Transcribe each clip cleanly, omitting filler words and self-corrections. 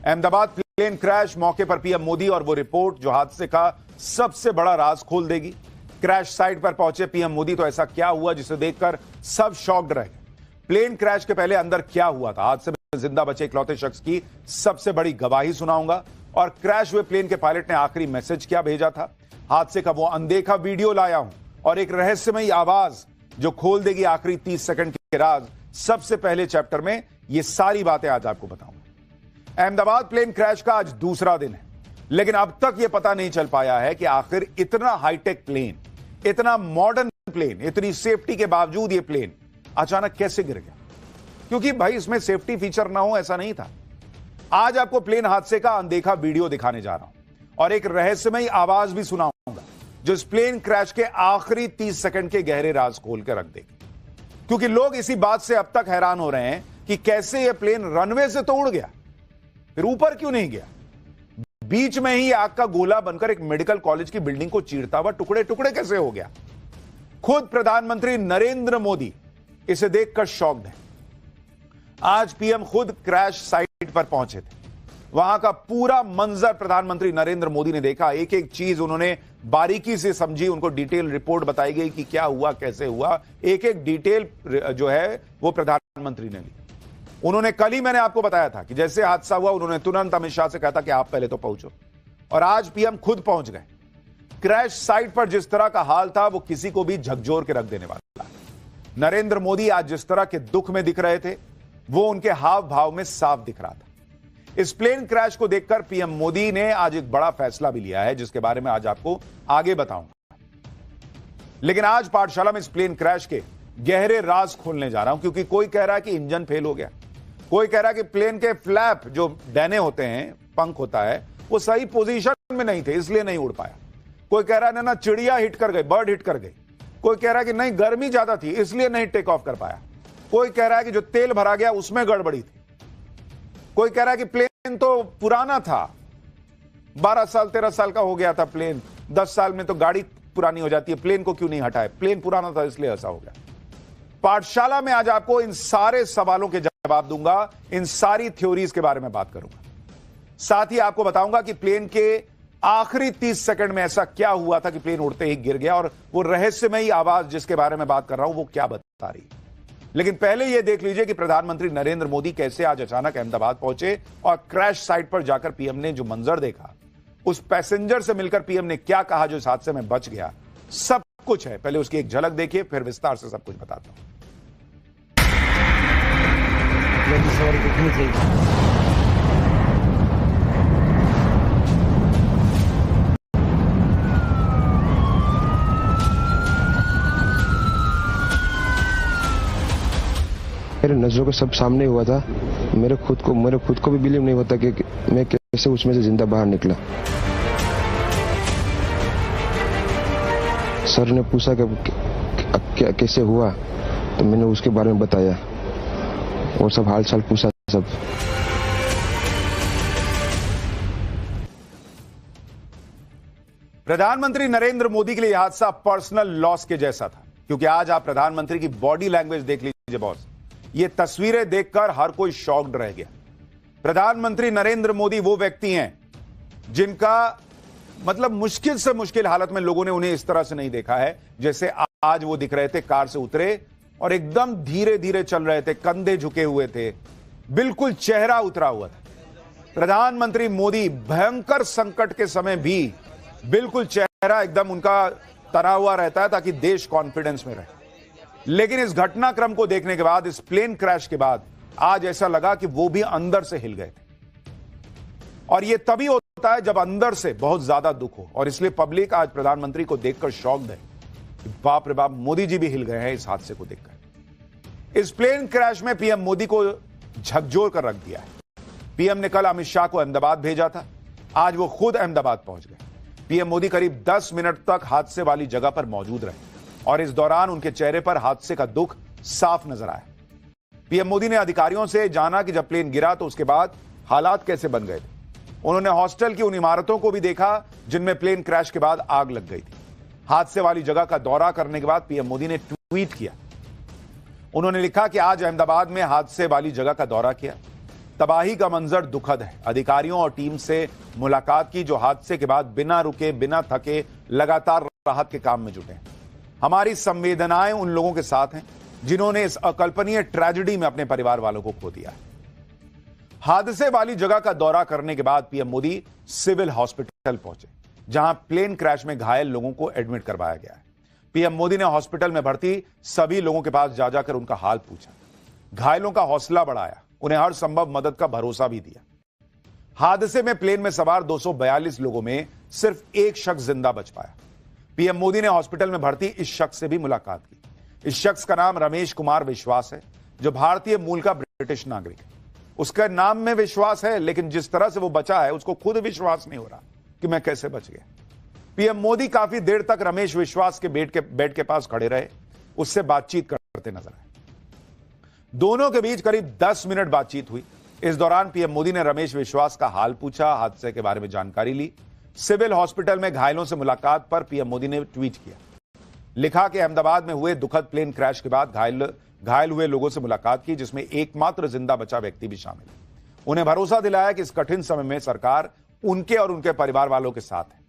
Ahmedabad plane crash, मौके पर PM Modi और वो रिपोर्ट जो हादसे का सबसे बड़ा राज खोल देगी। क्रैश साइट पर पहुंचे पीएम मोदी तो ऐसा क्या हुआ जिसे देखकर सब शॉक्ड रह गए। प्लेन क्रैश के पहले अंदर क्या हुआ था, हादसे में जिंदा बचे इकलौते शख्स की सबसे बड़ी गवाही सुनाऊंगा और क्रैश हुए प्लेन के पायलट ने आखिरी मैसेज क्या भेजा था। हादसे का वो अनदेखा वीडियो लाया हूं और एक रहस्यमयी आवाज जो खोल देगी आखिरी 30 सेकंड के राज। सबसे पहले चैप्टर में ये सारी बातें आज आपको बताऊंगा। अहमदाबाद प्लेन क्रैश का आज दूसरा दिन है, लेकिन अब तक यह पता नहीं चल पाया है कि आखिर इतना हाईटेक प्लेन, इतना मॉडर्न प्लेन, इतनी सेफ्टी के बावजूद यह प्लेन अचानक कैसे गिर गया। क्योंकि भाई इसमें सेफ्टी फीचर ना हो ऐसा नहीं था। आज आपको प्लेन हादसे का अनदेखा वीडियो दिखाने जा रहा हूं और एक रहस्यमयी आवाज भी सुनाऊंगा जो इस प्लेन क्रैश के आखिरी 30 सेकंड के गहरे राज खोल कर रख देगी। क्योंकि लोग इसी बात से अब तक हैरान हो रहे हैं कि कैसे यह प्लेन रनवे से तो उड़ गया, फिर ऊपर क्यों नहीं गया। बीच में ही आग का गोला बनकर एक मेडिकल कॉलेज की बिल्डिंग को चीरता हुआ टुकड़े टुकड़े कैसे हो गया। खुद प्रधानमंत्री नरेंद्र मोदी इसे देखकर शॉक्ड है। आज पीएम खुद क्रैश साइट पर पहुंचे थे। वहां का पूरा मंजर प्रधानमंत्री नरेंद्र मोदी ने देखा, एक एक चीज उन्होंने बारीकी से समझी, उनको डिटेल रिपोर्ट बताई गई कि क्या हुआ, कैसे हुआ, एक एक डिटेल जो है वो प्रधानमंत्री ने ली। उन्होंने कल ही मैंने आपको बताया था कि जैसे हादसा हुआ उन्होंने तुरंत अमित शाह से कहा था कि आप पहले तो पहुंचो, और आज पीएम खुद पहुंच गए। क्रैश साइट पर जिस तरह का हाल था वो किसी को भी झकझोर के रख देने वाला। नरेंद्र मोदी आज जिस तरह के दुख में दिख रहे थे वो उनके हाव भाव में साफ दिख रहा था। इस प्लेन क्रैश को देखकर पीएम मोदी ने आज एक बड़ा फैसला भी लिया है जिसके बारे में आज आपको आगे बताऊंगा। लेकिन आज पाठशाला में इस प्लेन क्रैश के गहरे राज खोलने जा रहा हूं, क्योंकि कोई कह रहा है कि इंजन फेल हो गया, कोई कह रहा है कि प्लेन के फ्लैप जो डैने होते हैं, पंख होता है, वो सही पोजीशन में नहीं थे इसलिए नहीं उड़ पाया। कोई कह रहा है ना चिड़िया हिट कर गई, बर्ड हिट कर गई। कोई कह रहा है कि नहीं गर्मी ज्यादा थी इसलिए नहीं टेक ऑफ कर पाया। कोई कह रहा है कि जो तेल भरा गया उसमें गड़बड़ी थी। कोई कह रहा है कि प्लेन तो पुराना था, 12 साल 13 साल का हो गया था प्लेन, 10 साल में तो गाड़ी पुरानी हो जाती है, प्लेन को क्यों नहीं हटाए, प्लेन पुराना था इसलिए ऐसा हो गया। पाठशाला में आज आपको इन सारे सवालों के जवाब दूंगा, इन सारी थ्योरीज के बारे में बात करूंगा। साथ ही आपको बताऊंगा कि प्लेन के आखिरी 30 सेकंड में ऐसा क्या हुआ था कि प्लेन उड़ते ही गिर गया, और वो रहस्यमयी आवाज जिसके बारे में बात कर रहा हूं वो क्या बता रही है। लेकिन पहले यह देख लीजिए कि प्रधानमंत्री नरेंद्र मोदी कैसे आज अचानक अहमदाबाद पहुंचे और क्रैश साइट पर जाकर पीएम ने जो मंजर देखा, उस पैसेंजर से मिलकर पीएम ने क्या कहा जो इस हादसे में बच गया, सब कुछ है। पहले उसकी एक झलक देखिए, फिर विस्तार से सब कुछ बताता हूं। मेरे नजरों के सब सामने हुआ था। मेरे खुद को भी बिलीव नहीं होता कि मैं कैसे उसमें से जिंदा बाहर निकला। सर ने पूछा कि कैसे हुआ, तो मैंने उसके बारे में बताया और सब हालचाल पूछा सब। प्रधानमंत्री नरेंद्र मोदी के लिए हादसा पर्सनल लॉस के जैसा था, क्योंकि आज आप प्रधानमंत्री की बॉडी लैंग्वेज देख लीजिए बॉस। ये तस्वीरें देखकर हर कोई शॉक्ड रह गया। प्रधानमंत्री नरेंद्र मोदी वो व्यक्ति हैं जिनका मतलब मुश्किल से मुश्किल हालत में लोगों ने उन्हें इस तरह से नहीं देखा है जैसे आज वो दिख रहे थे। कार से उतरे और एकदम धीरे धीरे चल रहे थे, कंधे झुके हुए थे, बिल्कुल चेहरा उतरा हुआ था। प्रधानमंत्री मोदी भयंकर संकट के समय भी बिल्कुल चेहरा एकदम उनका तना हुआ रहता है ताकि देश कॉन्फिडेंस में रहे। लेकिन इस घटनाक्रम को देखने के बाद, इस प्लेन क्रैश के बाद, आज ऐसा लगा कि वो भी अंदर से हिल गए थे। और यह तभी होता है जब अंदर से बहुत ज्यादा दुख हो, और इसलिए पब्लिक आज प्रधानमंत्री को देखकर शॉक्ड है कि बाप रे बाप, मोदी जी भी हिल गए हैं इस हादसे को देखकर। इस प्लेन क्रैश में पीएम मोदी को झकझोर कर रख दिया है। पीएम ने कल अमित शाह को अहमदाबाद भेजा था, आज वो खुद अहमदाबाद पहुंच गए। पीएम मोदी करीब 10 मिनट तक हादसे वाली जगह पर मौजूद रहे और इस दौरान उनके चेहरे पर हादसे का दुख साफ नजर आया। पीएम मोदी ने अधिकारियों से जाना कि जब प्लेन गिरा तो उसके बाद हालात कैसे बन गए थे। उन्होंने हॉस्टल की उन इमारतों को भी देखा जिनमें प्लेन क्रैश के बाद आग लग गई थी। हादसे वाली जगह का दौरा करने के बाद पीएम मोदी ने ट्वीट किया। उन्होंने लिखा कि आज अहमदाबाद में हादसे वाली जगह का दौरा किया। तबाही का मंजर दुखद है। अधिकारियों और टीम से मुलाकात की जो हादसे के बाद बिना रुके बिना थके लगातार राहत के काम में जुटे हैं। हमारी संवेदनाएं उन लोगों के साथ हैं जिन्होंने इस अकल्पनीय ट्रेजेडी में अपने परिवार वालों को खो दिया है। हादसे वाली जगह का दौरा करने के बाद पीएम मोदी सिविल हॉस्पिटल पहुंचे, जहां प्लेन क्रैश में घायल लोगों को एडमिट करवाया गया है। पीएम मोदी ने हॉस्पिटल में भर्ती सभी लोगों के पास जा जाकर उनका हाल पूछा, घायलों का हौसला बढ़ाया, उन्हें हर संभव मदद का भरोसा भी दिया। हादसे में प्लेन में सवार 242 लोगों में सिर्फ एक शख्स जिंदा बच पाया। पीएम मोदी ने हॉस्पिटल में भर्ती इस शख्स से भी मुलाकात की। इस शख्स का नाम रमेश कुमार विश्वास है, जो भारतीय मूल का ब्रिटिश नागरिक है। उसके नाम में विश्वास है, लेकिन जिस तरह से वो बचा है उसको खुद विश्वास नहीं हो रहा कि मैं कैसे बच गया। पीएम मोदी काफी देर तक रमेश विश्वास के बेड के पास खड़े रहे, उससे बातचीत करते नजर आए। दोनों के बीच करीब 10 मिनट बातचीत हुई। इस दौरान पीएम मोदी ने रमेश विश्वास का हाल पूछा, हादसे के बारे में जानकारी ली। सिविल हॉस्पिटल में घायलों से मुलाकात पर पीएम मोदी ने ट्वीट किया, लिखा कि अहमदाबाद में हुए दुखद प्लेन क्रैश के बाद घायल हुए लोगों से मुलाकात की, जिसमें एकमात्र जिंदा बचा व्यक्ति भी शामिल है। उन्हें भरोसा दिलाया कि इस कठिन समय में सरकार उनके और उनके परिवार वालों के साथ है।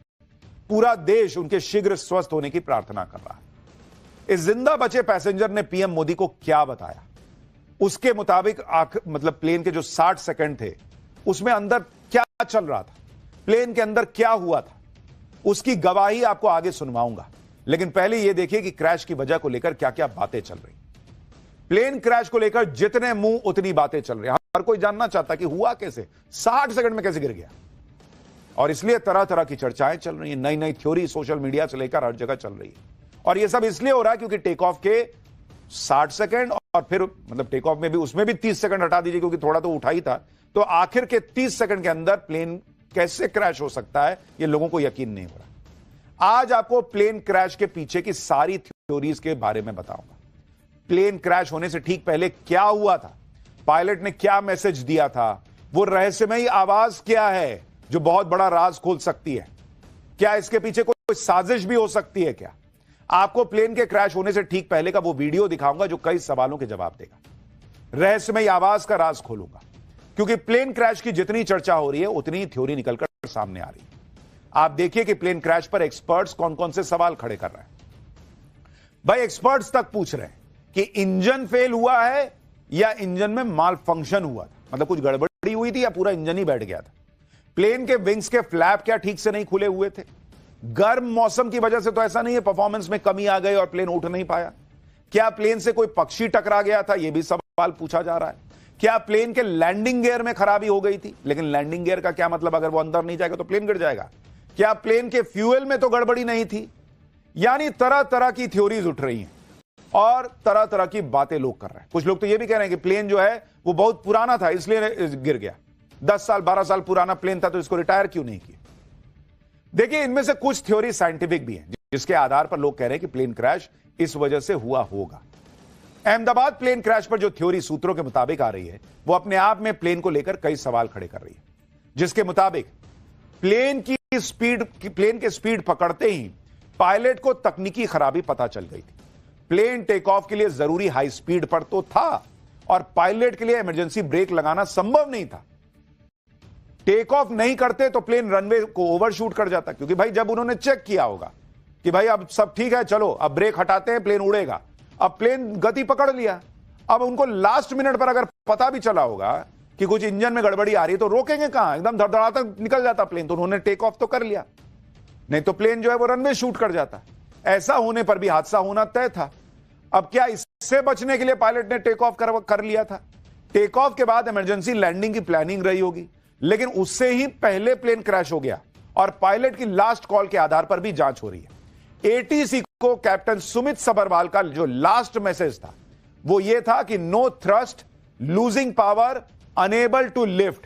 पूरा देश उनके शीघ्र स्वस्थ होने की प्रार्थना कर रहा है। इस जिंदा बचे पैसेंजर ने पीएम मोदी को क्या बताया, उसके मुताबिक प्लेन के जो 60 सेकंड थे उसमें अंदर क्या चल रहा था, प्लेन के अंदर क्या हुआ था, उसकी गवाही आपको आगे सुनवाऊंगा। लेकिन पहले यह देखिए कि क्रैश की वजह को लेकर क्या क्या बातें चल रही। प्लेन क्रैश को लेकर जितने मुंह उतनी बातें चल रही। हर कोई जानना चाहता कि हुआ कैसे, 60 सेकंड में कैसे गिर गया, और इसलिए तरह तरह की चर्चाएं चल रही हैं। नई नई थ्योरी सोशल मीडिया से लेकर हर जगह चल रही है। और यह सब इसलिए हो रहा है क्योंकि टेक ऑफ के 60 सेकंड और फिर टेक ऑफ में भी, उसमें भी 30 सेकंड हटा दीजिए क्योंकि थोड़ा तो उठा ही था, तो आखिर के 30 सेकंड के अंदर प्लेन कैसे क्रैश हो सकता है, यह लोगों को यकीन नहीं हो रहा। आज आपको प्लेन क्रैश के पीछे की सारी थ्योरीज के बारे में बताऊंगा। प्लेन क्रैश होने से ठीक पहले क्या हुआ था, पायलट ने क्या मैसेज दिया था, वो रहस्यमयी आवाज क्या है जो बहुत बड़ा राज खोल सकती है, क्या इसके पीछे कोई साजिश भी हो सकती है क्या। आपको प्लेन के क्रैश होने से ठीक पहले का वो वीडियो दिखाऊंगा जो कई सवालों के जवाब देगा। रहस्यमयी आवाज का राज खोलूंगा, क्योंकि प्लेन क्रैश की जितनी चर्चा हो रही है उतनी ही थ्योरी निकलकर सामने आ रही है। आप देखिए कि प्लेन क्रैश पर एक्सपर्ट्स कौन कौन से सवाल खड़े कर रहे हैं। भाई एक्सपर्ट्स तक पूछ रहे हैं कि इंजन फेल हुआ है या इंजन में माल फंक्शन हुआ था, मतलब कुछ गड़बड़ी हुई थी या पूरा इंजन ही बैठ गया था। प्लेन के विंग्स के फ्लैप क्या ठीक से नहीं खुले हुए थे। गर्म मौसम की वजह से तो ऐसा नहीं है परफॉर्मेंस में कमी आ गई और प्लेन उठ नहीं पाया। क्या प्लेन से कोई पक्षी टकरा गया था, यह भी सवाल पूछा जा रहा है। क्या प्लेन के लैंडिंग गियर में खराबी हो गई थी, लेकिन लैंडिंग गियर का क्या मतलब, अगर वो अंदर नहीं जाएगा तो प्लेन गिर जाएगा। क्या प्लेन के फ्यूल में तो गड़बड़ी नहीं थी। यानी तरह तरह की थ्योरीज उठ रही हैं और तरह तरह की बातें लोग कर रहे हैं। कुछ लोग तो यह भी कह रहे हैं कि प्लेन जो है वो बहुत पुराना था इसलिए गिर गया, 10 साल 12 साल पुराना प्लेन था तो इसको रिटायर क्यों नहीं किया। देखिए, इनमें से कुछ थ्योरी साइंटिफिक भी हैं जिसके आधार पर लोग कह रहे हैं कि प्लेन क्रैश इस वजह से हुआ होगा। अहमदाबाद प्लेन क्रैश पर जो थ्योरी सूत्रों के मुताबिक आ रही है वो अपने आप में प्लेन को लेकर कई सवाल खड़े कर रही है, जिसके मुताबिक प्लेन के स्पीड पकड़ते ही पायलट को तकनीकी खराबी पता चल गई थी। प्लेन टेक ऑफ के लिए जरूरी हाई स्पीड पर तो था और पायलट के लिए इमरजेंसी ब्रेक लगाना संभव नहीं था। टेक ऑफ नहीं करते तो प्लेन रनवे को ओवरशूट कर जाता, क्योंकि भाई जब उन्होंने चेक किया होगा कि भाई अब सब ठीक है, चलो अब ब्रेक हटाते हैं, प्लेन उड़ेगा। अब प्लेन गति पकड़ लिया, अब उनको लास्ट मिनट पर अगर पता भी चला होगा कि कुछ इंजन में गड़बड़ी आ रही है तो रोकेंगे कहां, एकदम धड़धड़ाता निकल जाता प्लेन। तो उन्होंने टेक ऑफ तो कर लिया, नहीं तो प्लेन जो है वो रनवे शूट कर जाता। ऐसा होने पर भी हादसा होना तय था। अब क्या इससे बचने के लिए पायलट ने टेक ऑफ कर लिया था? टेक ऑफ के बाद इमरजेंसी लैंडिंग की प्लानिंग रही होगी, लेकिन उससे ही पहले प्लेन क्रैश हो गया और पायलट की लास्ट कॉल के आधार पर भी जांच हो रही है। एटीसी को कैप्टन सुमित सबरवाल का जो लास्ट मैसेज था वो ये था कि no thrust, losing power, unable to lift.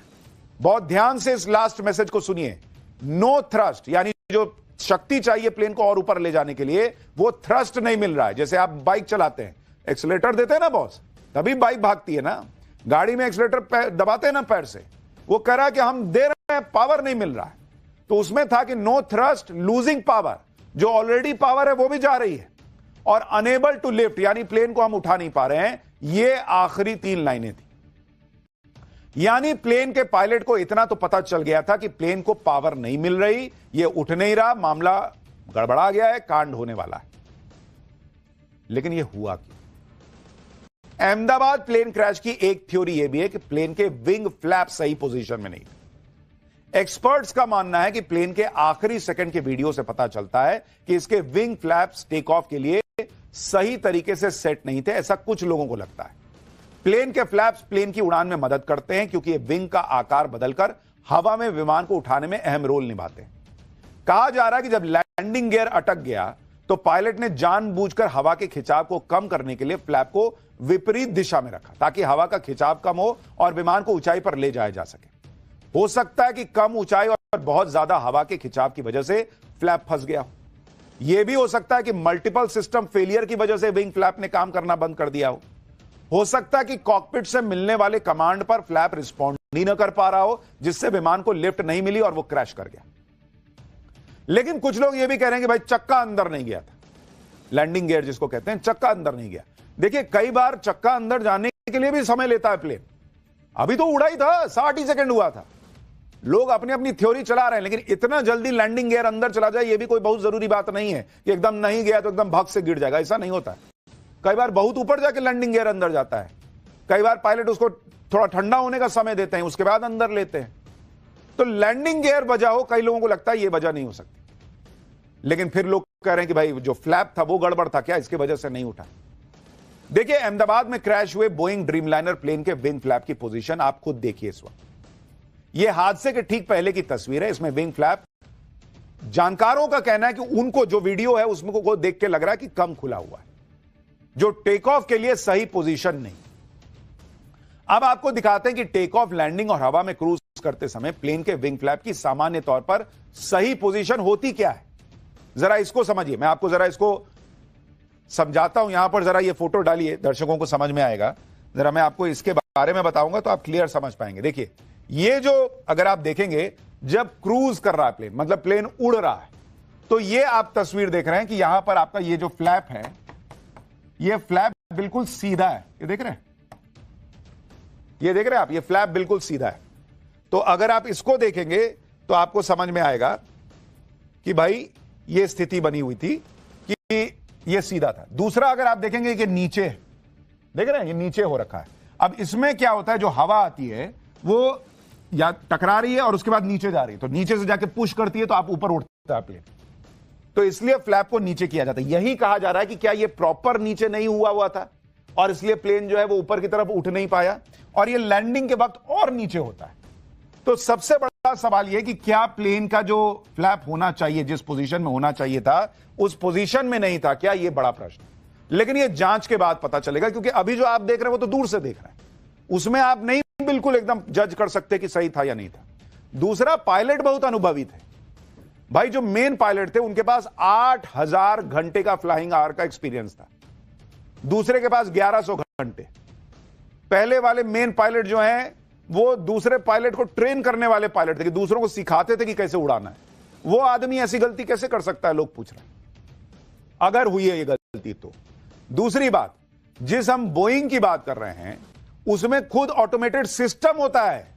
बहुत ध्यान से इस लास्ट मैसेज को सुनिए। नो थ्रस्ट यानी जो शक्ति चाहिए प्लेन को और ऊपर ले जाने के लिए वो थ्रस्ट नहीं मिल रहा है। जैसे आप बाइक चलाते हैं, एक्सीलरेटर देते हैं ना बॉस, तभी बाइक भागती है ना। गाड़ी में एक्सीलरेटर दबाते हैं ना पैर से, वो कह रहा है कि हम दे रहे हैं, पावर नहीं मिल रहा है। तो उसमें था कि नो थ्रस्ट, लूजिंग पावर, जो ऑलरेडी पावर है वो भी जा रही है, और अनेबल टू लिफ्ट यानी प्लेन को हम उठा नहीं पा रहे हैं। ये आखिरी 3 लाइनें थी। यानी प्लेन के पायलट को इतना तो पता चल गया था कि प्लेन को पावर नहीं मिल रही, यह उठ नहीं रहा, मामला गड़बड़ा गया है, कांड होने वाला है। लेकिन यह हुआ क्यों? अहमदाबाद प्लेन क्रैश की एक थ्योरी यह भी है कि प्लेन के विंग फ्लैप सही पोजीशन में नहीं थे। एक्सपर्ट्स का मानना है कि प्लेन के आखिरी सेकंड के वीडियो से पता चलता है कि इसके विंग फ्लैप्स टेक ऑफ के लिए सही तरीके से सेट नहीं थे, ऐसा कुछ लोगों को लगता है। प्लेन के फ्लैप्स प्लेन की उड़ान में मदद करते हैं क्योंकि ये विंग का आकार बदलकर हवा में विमान को उठाने में अहम रोल निभाते हैं। कहा जा रहा है कि जब लैंडिंग गियर अटक गया तो पायलट ने जानबूझकर हवा के खिंचाव को कम करने के लिए फ्लैप को विपरीत दिशा में रखा ताकि हवा का खिंचाव कम हो और विमान को ऊंचाई पर ले जाया जा सके। हो सकता है कि कम ऊंचाई और बहुत ज्यादा हवा के खिंचाव की वजह से फ्लैप फंस गया हो। यह भी हो सकता है कि मल्टीपल सिस्टम फेलियर की वजह से विंग फ्लैप ने काम करना बंद कर दिया हो सकता है कि कॉकपिट से मिलने वाले कमांड पर फ्लैप रिस्पॉन्ड ही न कर पा रहा हो, जिससे विमान को लिफ्ट नहीं मिली और वो क्रैश कर गया। लेकिन कुछ लोग ये भी कह रहे हैं कि भाई चक्का अंदर नहीं गया था, लैंडिंग गियर जिसको कहते हैं, चक्का अंदर नहीं गया। देखिए कई बार चक्का अंदर जाने के लिए भी समय लेता है प्लेन। अभी तो उड़ा ही था, 60 ही सेकंड हुआ था। लोग अपनी अपनी थ्योरी चला रहे हैं, लेकिन इतना जल्दी लैंडिंग गियर अंदर चला जाए यह भी कोई बहुत जरूरी बात नहीं है कि एकदम नहीं गया तो एकदम भग से गिर जाएगा, ऐसा नहीं होता है। कई बार बहुत ऊपर जाके लैंडिंग गियर अंदर जाता है, कई बार पायलट उसको थोड़ा ठंडा होने का समय देते हैं, उसके बाद अंदर लेते हैं। तो लैंडिंग गियर वजह हो, कई लोगों को लगता है यह वजह नहीं हो सकती, लेकिन फिर लोग कह रहे हैं कि भाई जो फ्लैप था वो गड़बड़ था क्या, इसकी वजह से नहीं उठा। देखिए अहमदाबाद में क्रैश हुए बोइंग ड्रीमलाइनर प्लेन के विंग फ्लैप की पोजीशन आप खुद देखिए इस वक्त। यह हादसे के ठीक पहले की तस्वीर है। इसमें विंग फ्लैप, जानकारों का कहना है कि उनको जो वीडियो है उसमें को देख के लग रहा है कि कम खुला हुआ है, जो टेक ऑफ के लिए सही पोजीशन नहीं। अब आपको दिखाते हैं कि टेक ऑफ, लैंडिंग और हवा में क्रूज करते समय प्लेन के विंग फ्लैप की सामान्य तौर पर सही पोजीशन होती क्या है। जरा इसको समझिए, मैं आपको जरा इसको समझाता हूं। यहां पर जरा ये फोटो डालिए, दर्शकों को समझ में आएगा। जरा मैं आपको इसके बारे में बताऊंगा तो आप क्लियर समझ पाएंगे। देखिए ये जो अगर आप देखेंगे जब क्रूज कर रहा है प्लेन, मतलब प्लेन उड़ रहा है, तो ये आप तस्वीर देख रहे हैं कि यहां पर आपका ये जो फ्लैप है, ये फ्लैप बिल्कुल सीधा है। ये देख रहे हैं, ये देख रहे हैं आप, ये फ्लैप बिल्कुल सीधा है। तो अगर आप इसको देखेंगे तो आपको समझ में आएगा कि भाई ये स्थिति बनी हुई थी कि ये सीधा था। दूसरा अगर आप देखेंगे कि नीचे, देख रहे हैं ये नीचे हो रखा है। अब इसमें क्या होता है, जो हवा आती है वो या टकरा रही है और उसके बाद नीचे जा रही है, तो नीचे से जाके पुश करती है तो आप ऊपर उठता है प्लेन, तो इसलिए फ्लैप को नीचे किया जाता है। यही कहा जा रहा है कि क्या ये प्रॉपर नीचे नहीं हुआ था और इसलिए प्लेन जो है वो ऊपर की तरफ उठ नहीं पाया और ये लैंडिंग के वक्त और नीचे होता है। तो सबसे बड़ा सवाल यह कि क्या प्लेन का जो फ्लैप होना चाहिए, जिस पोजीशन में होना चाहिए था, उस पोजीशन में नहीं था क्या, यह बड़ा प्रश्न। लेकिन यह जांच के बाद पता चलेगा, क्योंकि अभी जो आप देख रहे हैं वो तो दूर से देख रहे हैं, उसमें आप नहीं बिल्कुल एकदम जज कर सकते कि सही था या नहीं था। दूसरा, पायलट बहुत अनुभवी थे भाई। जो मेन पायलट थे उनके पास 8000 घंटे का फ्लाइंग आवर का एक्सपीरियंस था, दूसरे के पास 1100 घंटे। पहले वाले मेन पायलट जो हैं वो दूसरे पायलट को ट्रेन करने वाले पायलट थे कि दूसरों को सिखाते थे कि कैसे उड़ाना है। वो आदमी ऐसी गलती कैसे कर सकता है, लोग पूछ रहे हैं, अगर हुई है ये गलती तो। दूसरी बात, जिस हम बोइंग की बात कर रहे हैं उसमें खुद ऑटोमेटेड सिस्टम होता है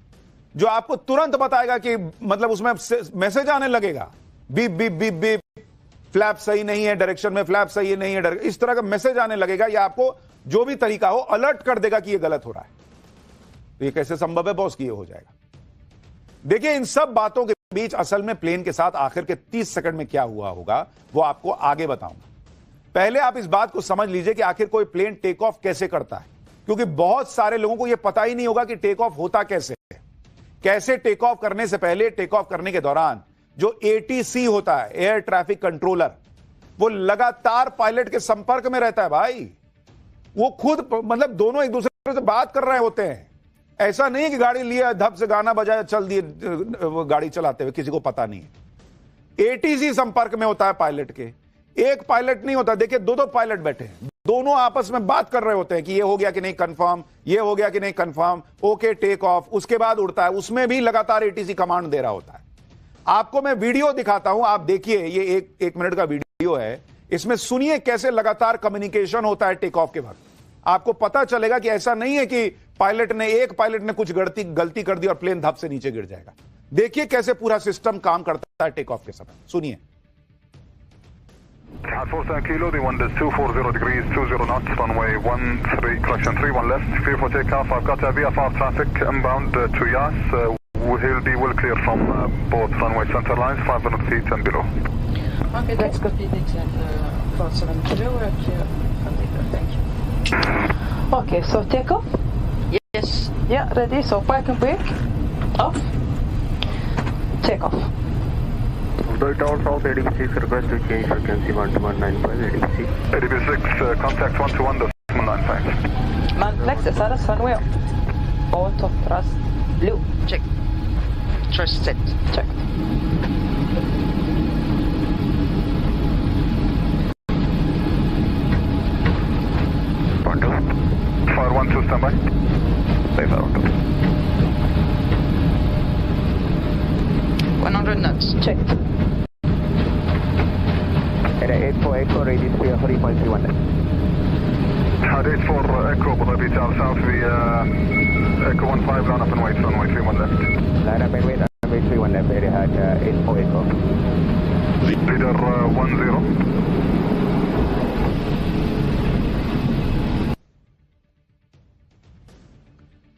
जो आपको तुरंत बताएगा कि मतलब उसमें मैसेज आने लगेगा, beep beep beep beep, flap सही नहीं है डायरेक्शन में, फ्लैप सही नहीं है, इस तरह का मैसेज आने लगेगा, या आपको जो भी तरीका हो अलर्ट कर देगा कि यह गलत हो रहा है। तो ये कैसे संभव है बॉस कि ये हो जाएगा। देखिए इन सब बातों के बीच असल में प्लेन के साथ आखिर के 30 सेकंड में क्या हुआ होगा वो आपको आगे बताऊंगा। पहले आप इस बात को समझ लीजिए कि आखिर कोई प्लेन टेक ऑफ कैसे करता है, क्योंकि बहुत सारे लोगों को यह पता ही नहीं होगा कि टेक ऑफ होता कैसे है। कैसे टेक ऑफ करने से पहले, टेक ऑफ करने के दौरान जो एटीसी होता है, एयर ट्रैफिक कंट्रोलर, वो लगातार पायलट के संपर्क में रहता है भाई। वो खुद मतलब दोनों एक दूसरे से बात कर रहे होते हैं। ऐसा नहीं कि गाड़ी लिया, धप से गाना बजाया, चल दिए गाड़ी चलाते हुए, किसी को पता नहीं है। एटीसी संपर्क में होता है पायलट के। एक पायलट नहीं होता, देखिए दो पायलट बैठे हैं, दोनों आपस में बात कर रहे होते हैं कि ये हो गया कि नहीं कंफर्म, ये हो गया कि नहीं कंफर्म, ओके टेक ऑफ, उसके बाद उड़ता है। उसमें भी लगातार एटीसी कमांड दे रहा होता है। आपको मैं वीडियो दिखाता हूं, आप देखिए, ये एक मिनट का वीडियो है, इसमें सुनिए कैसे लगातार कम्युनिकेशन होता है टेक ऑफ के वक्त। आपको पता चलेगा कि ऐसा नहीं है कि एक पायलट ने कुछ गलती कर दी और प्लेन धप से नीचे गिर जाएगा। देखिए कैसे पूरा सिस्टम काम करता है टेक ऑफ के समय, सुनिए। 47 kilo, the wind is 240 degrees, 20 knots, runway 13, correction 31 left, clear for takeoff. I've got VFR traffic inbound to Yas. He'll be well clear from both runway center lines, 500 feet and below. Okay, that's copy the exact 47 kilo, we're clear from takeoff, thank you. Okay, so takeoff? Yes. Yeah, ready, so park and brake, off, takeoff. The tower south ADB6 request to change frequency 12195 ADB6. ADB6 contact 121.95. Manflex SRS runway, auto thrust, blue, check. Thrust set, check. Fire 1-2 standby. Fire 1-2. 100 knots, checked. At 8484 radius 3.31 left. 84 Echo, Abu Dhabi south, we Echo 15 line up and wait, runway 31 left. Line up and wait, runway 31 left, very hard, 84 Echo. Leader 10.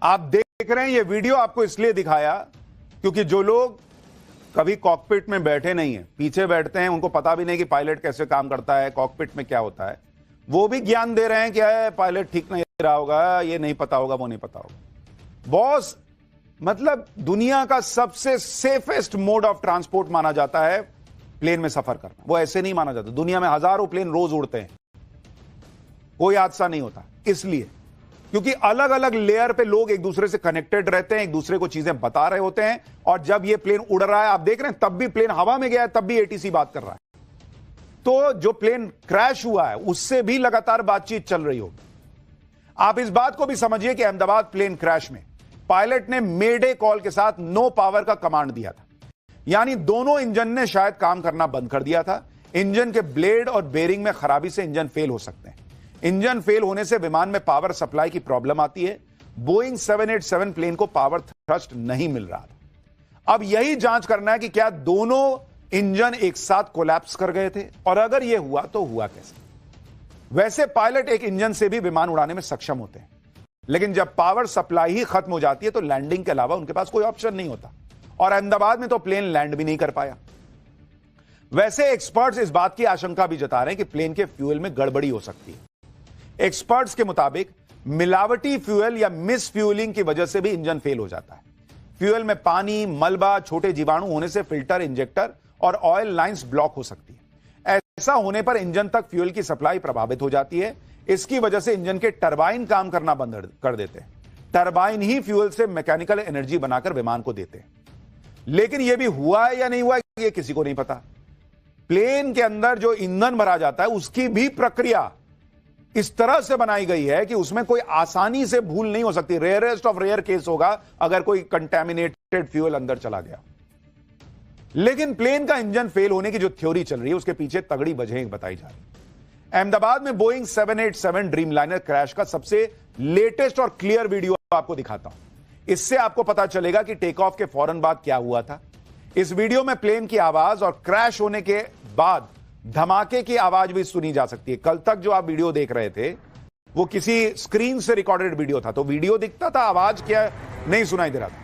आप देख रहे हैं ये video आपको इसलिए दिखाया क्योंकि जो लोग कभी कॉकपिट में बैठे नहीं है, पीछे बैठते हैं, उनको पता भी नहीं कि पायलट कैसे काम करता है, कॉकपिट में क्या होता है, वो भी ज्ञान दे रहे हैं कि पायलट ठीक नहीं रहा होगा, ये नहीं पता होगा, वो नहीं पता होगा। बॉस मतलब दुनिया का सबसे सेफेस्ट मोड ऑफ ट्रांसपोर्ट माना जाता है प्लेन में सफर करना। वो ऐसे नहीं माना जाता। दुनिया में हजारों प्लेन रोज उड़ते हैं, कोई हादसा नहीं होता, इसलिए क्योंकि अलग अलग लेयर पे लोग एक दूसरे से कनेक्टेड रहते हैं, एक दूसरे को चीजें बता रहे होते हैं। और जब ये प्लेन उड़ रहा है, आप देख रहे हैं, तब भी प्लेन हवा में गया है, तब भी एटीसी बात कर रहा है। तो जो प्लेन क्रैश हुआ है उससे भी लगातार बातचीत चल रही होगी। आप इस बात को भी समझिए कि अहमदाबाद प्लेन क्रैश में पायलट ने मेडे कॉल के साथ नो पावर का कमांड दिया था, यानी दोनों इंजन ने शायद काम करना बंद कर दिया था। इंजन के ब्लेड और बेरिंग में खराबी से इंजन फेल हो सकते हैं। इंजन फेल होने से विमान में पावर सप्लाई की प्रॉब्लम आती है। बोइंग 787 प्लेन को पावर थ्रस्ट नहीं मिल रहा था। अब यही जांच करना है कि क्या दोनों इंजन एक साथ कोलैप्स कर गए थे, और अगर यह हुआ तो हुआ कैसे। वैसे पायलट एक इंजन से भी विमान उड़ाने में सक्षम होते हैं, लेकिन जब पावर सप्लाई ही खत्म हो जाती है तो लैंडिंग के अलावा उनके पास कोई ऑप्शन नहीं होता। और अहमदाबाद में तो प्लेन लैंड भी नहीं कर पाया। वैसे एक्सपर्ट्स इस बात की आशंका भी जता रहे हैं कि प्लेन के फ्यूल में गड़बड़ी हो सकती है। एक्सपर्ट्स के मुताबिक मिलावटी फ्यूल या मिस फ्यूलिंग की वजह से भी इंजन फेल हो जाता है। फ्यूल में पानी, मलबा, छोटे जीवाणु होने से फिल्टर, इंजेक्टर और ऑयल लाइंस ब्लॉक हो सकती है। ऐसा होने पर इंजन तक फ्यूल की सप्लाई प्रभावित हो जाती है। इसकी वजह से इंजन के टरबाइन काम करना बंद कर देते हैं। टरबाइन ही फ्यूल से मैकेनिकल एनर्जी बनाकर विमान को देते हैं। लेकिन यह भी हुआ है या नहीं हुआ, यह किसी को नहीं पता। प्लेन के अंदर जो ईंधन भरा जाता है उसकी भी प्रक्रिया इस तरह से बनाई गई है कि उसमें कोई आसानी से भूल नहीं हो सकती। रेयरेस्ट ऑफ रेयर केस होगा अगर कोई कंटेमिनेटेड फ्यूल अंदर चला गया। लेकिन प्लेन का इंजन फेल होने की जो थ्योरी चल रही है उसके पीछे तगड़ी वजहें बताई जा रही है। अहमदाबाद में बोइंग 787 ड्रीमलाइनर क्रैश का सबसे लेटेस्ट और क्लियर वीडियो आपको दिखाता हूं। इससे आपको पता चलेगा कि टेक ऑफ के फौरन बाद क्या हुआ था। इस वीडियो में प्लेन की आवाज और क्रैश होने के बाद धमाके की आवाज भी सुनी जा सकती है। कल तक जो आप वीडियो देख रहे थे वो किसी स्क्रीन से रिकॉर्डेड वीडियो था, तो वीडियो दिखता था, आवाज क्या नहीं सुनाई दे रहा था।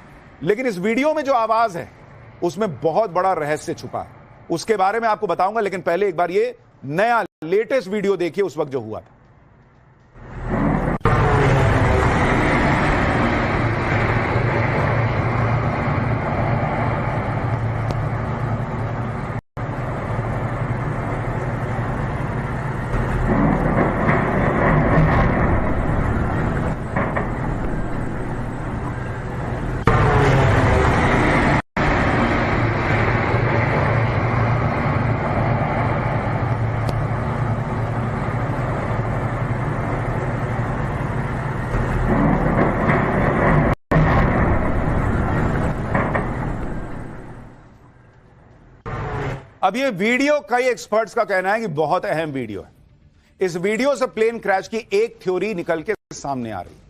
लेकिन इस वीडियो में जो आवाज है उसमें बहुत बड़ा रहस्य छुपा है, उसके बारे में आपको बताऊंगा। लेकिन पहले एक बार ये नया लेटेस्ट वीडियो देखिए उस वक्त जो हुआ था। अब ये वीडियो कई एक्सपर्ट्स का कहना है कि बहुत अहम वीडियो है। इस वीडियो से प्लेन क्रैश की एक थ्योरी निकल के सामने आ रही है।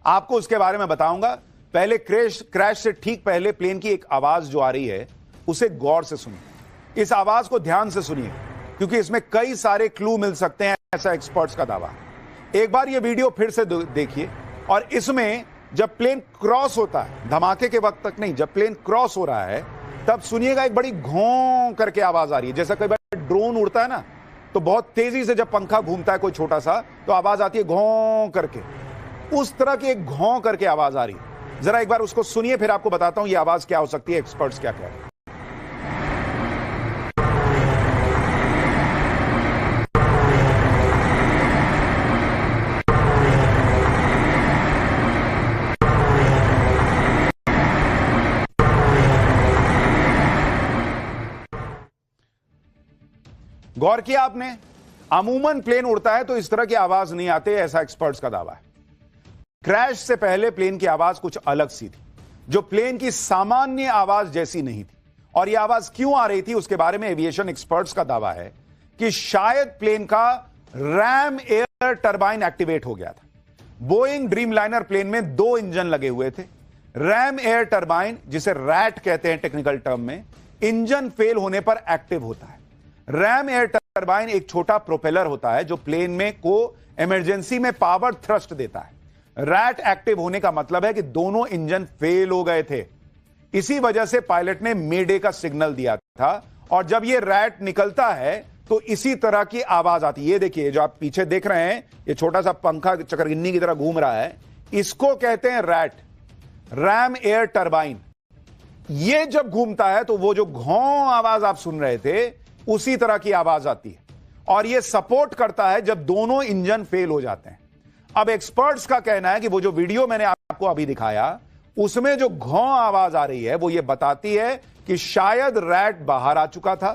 आपको उसके बारे में बताऊंगा। पहले क्रैश से ठीक पहले प्लेन की एक आवाज जो आ रही है उसे गौर से सुनिए। इस आवाज को ध्यान से सुनिए क्योंकि इसमें कई सारे क्लू मिल सकते हैं, ऐसा एक्सपर्ट्स का दावा है। एक बार ये वीडियो फिर से देखिए और इसमें जब प्लेन क्रॉस होता है, धमाके के वक्त तक नहीं, जब प्लेन क्रॉस हो रहा है तब सुनिएगा एक बड़ी घों करके आवाज आ रही है। जैसा कई बार ड्रोन उड़ता है ना तो बहुत तेजी से जब पंखा घूमता है कोई छोटा सा तो आवाज आती है घों करके, उस तरह की एक घों करके आवाज आ रही है। जरा एक बार उसको सुनिए फिर आपको बताता हूं ये आवाज क्या हो सकती है, एक्सपर्ट्स क्या कह रहे हैं। गौर किया आपने? अमूमन प्लेन उड़ता है तो इस तरह की आवाज नहीं आती, ऐसा एक्सपर्ट्स का दावा है। क्रैश से पहले प्लेन की आवाज कुछ अलग सी थी, जो प्लेन की सामान्य आवाज जैसी नहीं थी। और यह आवाज क्यों आ रही थी उसके बारे में एविएशन एक्सपर्ट्स का दावा है कि शायद प्लेन का रैम एयर टरबाइन एक्टिवेट हो गया था। बोइंग ड्रीमलाइनर प्लेन में 2 इंजन लगे हुए थे। रैम एयर टरबाइन, जिसे रैट कहते हैं टेक्निकल टर्म में, इंजन फेल होने पर एक्टिव होता है। रैम एयर टरबाइन एक छोटा प्रोपेलर होता है जो प्लेन में को इमरजेंसी में पावर थ्रस्ट देता है। रैट एक्टिव होने का मतलब है कि दोनों इंजन फेल हो गए थे। इसी वजह से पायलट ने मेडे का सिग्नल दिया था और जब यह रैट निकलता है तो इसी तरह की आवाज आती है। ये देखिए जो आप पीछे देख रहे हैं, ये छोटा सा पंखा चक्रगिन्नी की तरह घूम रहा है, इसको कहते हैं रैट, रैम एयर टरबाइन। ये जब घूमता है तो वो जो घों आवाज आप सुन रहे थे उसी तरह की आवाज आती है और यह सपोर्ट करता है जब दोनों इंजन फेल हो जाते हैं। अब एक्सपर्ट्स का कहना है कि वो जो वीडियो मैंने आपको अभी दिखाया उसमें जो घों आवाज आ रही है वो ये बताती है कि शायद रैट बाहर आ चुका था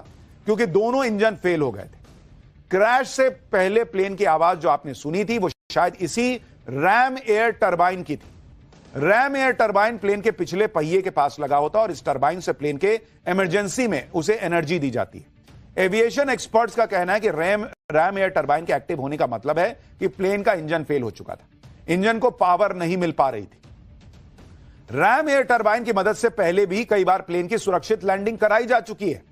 क्योंकि दोनों इंजन फेल हो गए थे। क्रैश से पहले प्लेन की आवाज जो आपने सुनी थी वो शायद इसी रैम एयर टरबाइन की थी। रैम एयर टरबाइन प्लेन के पिछले पहिए के पास लगा होता और इस टरबाइन से प्लेन के इमरजेंसी में उसे एनर्जी दी जाती है। एविएशन एक्सपर्ट्स का कहना है कि रैम एयर टरबाइन के एक्टिव होने का मतलब है कि प्लेन का इंजन फेल हो चुका था, इंजन को पावर नहीं मिल पा रही थी। रैम एयर टरबाइन की मदद से पहले भी कई बार प्लेन की सुरक्षित लैंडिंग कराई जा चुकी है।